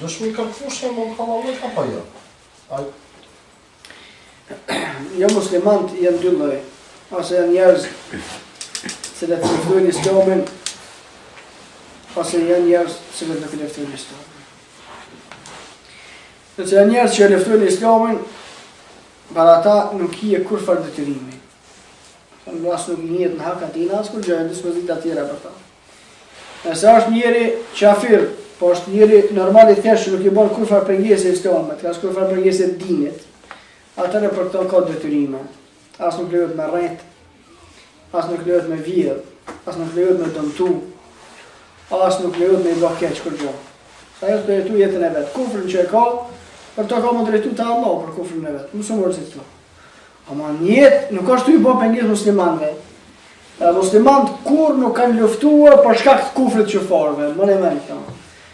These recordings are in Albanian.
Dëshmi kërkushje më halallik apo jo? Jo, muslimanët janë dy lloje. Ose janë njerëz që luftojnë Islamin, ose janë njerëz që nuk luftojnë Islamin. Nëse janë njerëz që luftojnë Islamin, para ata nuk hije kurfar detyrimi. As nuk njihet në hak atina, as kur gjë dispozita tjera për ta. Nëse është njëri qafir, po është njëri normal i thjeshtë që nuk i bën kurfar pengesë Islamit, ka kurfar pengesë dinit, atëre për këto ka detyrime. As nuk lejohet me rrejt, as nuk lejohet me vjedh, as nuk lejohet me dëmtu, as nuk lejohet me i bë keq kur gjë. Sa ajo të jetu jetën e vet. Kufrin që e ka, për to ka më drejtu te Allah për kufrin e vet. Mos u morë këto. Ama në jetë nuk është të i bë pengesë muslimanëve. Muslimanët kur nuk kanë luftuar për shkak të kufrit çfarëve, më ne mend këto.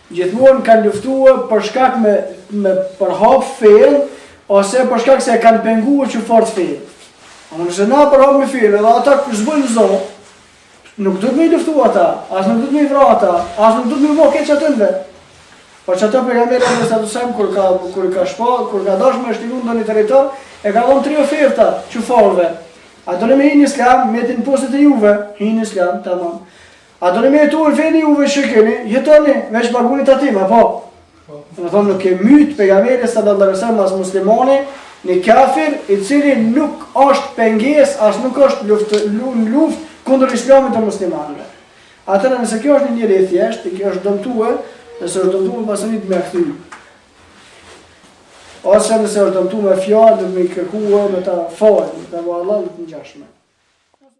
Gjithmonë kanë luftuar për shkak me përhap fen ose për shkak se kanë penguar çfarë të fen. Ama nëse na përhap me fen, edhe ata zbojnë zonë, nuk duhet me luftu ata, as nuk duhet me vrarë ata, as nuk duhet me bë keq atyre. Por çata pejgamberi sallallahu alaihi kur ka shpall, kur ka dashur me shtilu ndonjë territor, e ka dhënë 3 oferta çfarëve. A do në me hinë Islam, me të në postet e juve, hinë Islam, tamam. A do në me jetu në fejnë juve shëkeni, jetoni, veç pagunit atim, apo? Në thonë nuk e mytë pejgamberi sallallahu alaihi wasallam as muslimani, një kafir i cili nuk është penges, as nuk është luft kundër Islamit të muslimanëve. Atëra nëse kjo është një njeri i thjeshtë, kjo është dëmtue, nëse është dëmtue pasonit me këty. Ose nëse është dëmtu me fjallë, dhe me i kërkuar, me ta falë, dhe me Allah në të njashme.